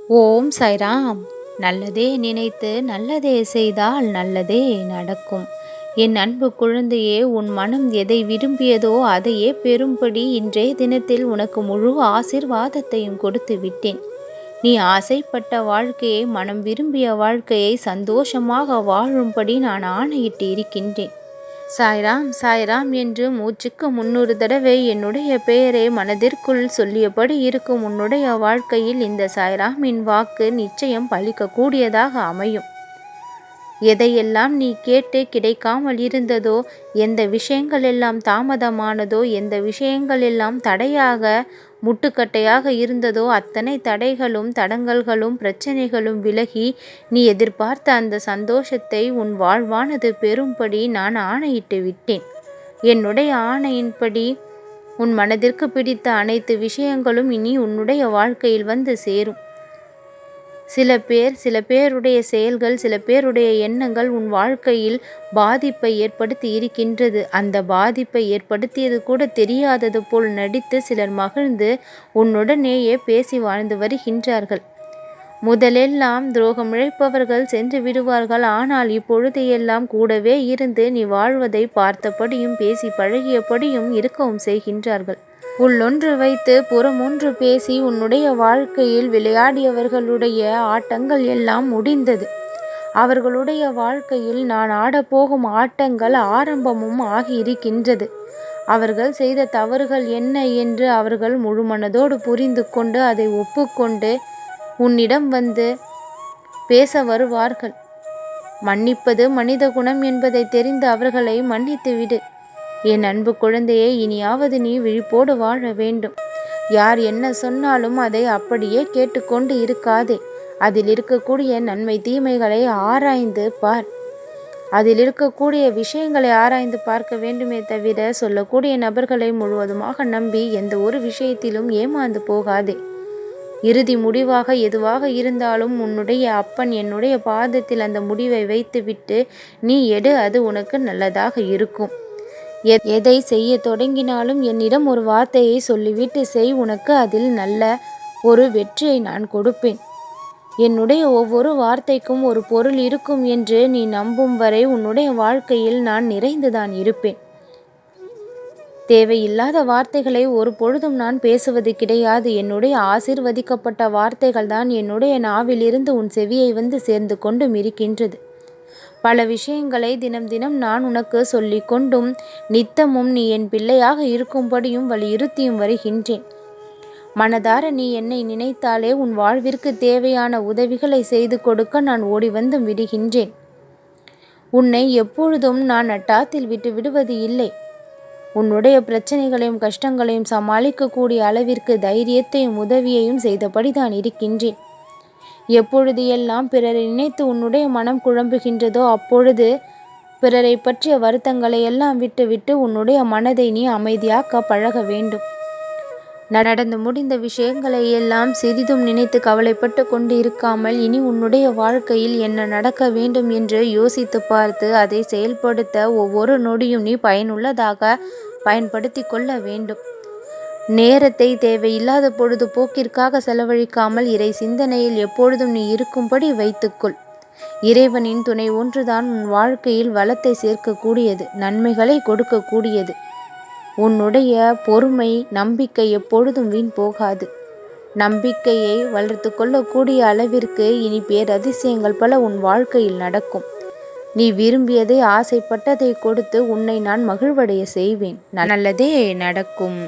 ஓம் சாய்ராம். நல்லதே நினைத்து நல்லதே செய்தால் நல்லதே நடக்கும். என் அன்பு குழந்தையே, உன் மனம் எதை விரும்பியதோ அதையே பெறும்படி இன்றைய தினத்தில் உனக்கு முழு ஆசீர்வாதத்தையும் கொடுத்து விட்டேன். நீ ஆசைப்பட்ட வாழ்க்கையை, மனம் விரும்பிய வாழ்க்கையை சந்தோஷமாக வாழும்படி நான் ஆணையிட்டு இருக்கின்றேன். சாய்ராம் சாய்ராம் என்று மூச்சுக்கு 300 தடவை என்னுடைய பெயரை மனதிற்குள் சொல்லியபடி இருக்கும் உன்னுடைய வாழ்க்கையில் இந்த சாய்ராமின் வாக்கு நிச்சயம் பலிக்கக்கூடியதாக அமையும். எதையெல்லாம் நீ கேட்டு கிடைக்காமல் இருந்ததோ, எந்த விஷயங்கள் எல்லாம் தாமதமானதோ, எந்த விஷயங்கள் எல்லாம் தடையாக முட்டுக்கட்டையாக இருந்ததோ, அத்தனை தடைகளும் தடங்கல்களும் பிரச்சனைகளும் விலகி நீ எதிர்பார்த்த அந்த சந்தோஷத்தை உன் வாழ்வானது பெறும்படி நான் ஆணையிட்டு விட்டேன். என்னுடைய ஆணையின்படி உன் மனதிற்கு பிடித்த அனைத்து விஷயங்களும் இனி உன்னுடைய வாழ்க்கையில் வந்து சேரும். சில பேருடைய செயல்கள், சில பேருடைய எண்ணங்கள் உன் வாழ்க்கையில் பாதிப்பை ஏற்படுத்தி இருக்கின்றது. அந்த பாதிப்பை ஏற்படுத்தியது கூட தெரியாதது போல் நடித்து சிலர் மகிழ்ந்து உன்னுடனேயே பேசி வாழ்ந்து வருகின்றார்கள். முதலெல்லாம் துரோகம் இழைப்பவர்கள் சென்று விடுவார்கள். ஆனால் இப்பொழுது எல்லாம் கூடவே இருந்து நீ வாழ்வதை பார்த்தபடியும் பேசி பழகியபடியும் இருக்கவும் செய்கின்றார்கள். உள்ளொன்று வைத்து புறமொன்று பேசி உன்னுடைய வாழ்க்கையில் விளையாடியவர்களுடைய ஆட்டங்கள் எல்லாம் முடிந்தது. அவர்களுடைய வாழ்க்கையில் நான் ஆடப்போகும் ஆட்டங்கள் ஆரம்பமும் ஆகியிருக்கின்றது. அவர்கள் செய்த தவறுகள் என்ன என்று அவர்கள் முழுமனதோடு புரிந்து கொண்டு அதை ஒப்புக்கொண்டு உன்னிடம் வந்து பேச வருவார்கள். மன்னிப்பது மனித குணம் என்பதை தெரிந்து அவர்களை மன்னித்து விடு. என் அன்பு குழந்தையே, இனியாவது நீ விழிப்போடு வாழ வேண்டும். யார் என்ன சொன்னாலும் அதை அப்படியே கேட்டுக்கொண்டு இருக்காதே. அதில் இருக்கக்கூடிய நன்மை தீமைகளை ஆராய்ந்து பார். அதில் இருக்கக்கூடிய விஷயங்களை ஆராய்ந்து பார்க்க வேண்டுமே தவிர சொல்லக்கூடிய நபர்களை முழுவதுமாக நம்பி எந்த ஒரு விஷயத்திலும் ஏமாந்து போகாதே. இறுதி முடிவாக எதுவாக இருந்தாலும் உன்னுடைய அப்பன் என்னுடைய பாதத்தில் அந்த முடிவை வைத்துவிட்டு நீ எடு. அது உனக்கு நல்லதாக இருக்கும். எதை செய்ய தொடங்கினாலும் என்னிடம் ஒரு வார்த்தையை சொல்லிவிட்டு செய். உனக்கு அதில் நல்ல ஒரு வெற்றியை நான் கொடுப்பேன். என்னுடைய ஒவ்வொரு வார்த்தைக்கும் ஒரு பொருள் இருக்கும் என்று நீ நம்பும் வரை உன்னுடைய வாழ்க்கையில் நான் நிறைந்துதான் இருப்பேன். தேவையில்லாத வார்த்தைகளை ஒரு பொழுதும் நான் பேசுவது கிடையாது. என்னுடைய ஆசீர்வதிக்கப்பட்ட வார்த்தைகள் தான் என்னுடைய நாவிலிருந்து உன் செவியை வந்து சேர்ந்து கொண்டும் இருக்கின்றது. பல விஷயங்களை தினம் தினம் நான் உனக்கு சொல்லி கொண்டும் நித்தமும் நீ என் பிள்ளையாக இருக்கும்படியும் வலியுறுத்தியும் வருகின்றேன். மனதார நீ என்னை நினைத்தாலே உன் வாழ்விற்கு தேவையான உதவிகளை செய்து கொடுக்க நான் ஓடி வந்து விடுகின்றேன். உன்னை எப்பொழுதும் நான் நட்டாத்தில் விட்டு விடுவது இல்லை. உன்னுடைய பிரச்சனைகளையும் கஷ்டங்களையும் சமாளிக்கக்கூடிய அளவிற்கு தைரியத்தையும் உதவியையும் செய்தபடிதான் இருக்கின்றேன். எப்பொழுது எல்லாம் பிறரை நினைத்து உன்னுடைய மனம் குழம்புகின்றதோ அப்பொழுது பிறரை பற்றிய வருத்தங்களை எல்லாம் விட்டுவிட்டு உன்னுடைய மனதை நீ அமைதியாக்க பழக வேண்டும். நடந்து முடிந்த விஷயங்களை எல்லாம் சிறிதும் நினைத்து கவலைப்பட்டு கொண்டு இருக்காமல் இனி உன்னுடைய வாழ்க்கையில் என்ன நடக்க வேண்டும் என்று யோசித்து பார்த்து அதை செயல்படுத்த ஒவ்வொரு நொடியும் நீ பயனுள்ளதாக பயன்படுத்தி கொள்ள வேண்டும். நேரத்தை தேவையில்லாத பொழுதுபோக்கிற்காக செலவழிக்காமல் இறை சிந்தனையில் எப்பொழுதும் நீ இருக்கும்படி வைத்துக்கொள். இறைவனின் துணை ஒன்றுதான் உன் வாழ்க்கையில் வளத்தை சேர்க்கக்கூடியது, நன்மைகளை கொடுக்கக்கூடியது. உன்னுடைய பொறுமை, நம்பிக்கை எப்பொழுதும் வீண் போகாது. நம்பிக்கையை வளர்த்து கொள்ளக்கூடிய அளவிற்கு இனி பேரதிசயங்கள் பல உன் வாழ்க்கையில் நடக்கும். நீ விரும்பியதை, ஆசைப்பட்டதை கொடுத்து உன்னை நான் மகிழ்வடைய செய்வேன். நல்லதே நடக்கும்.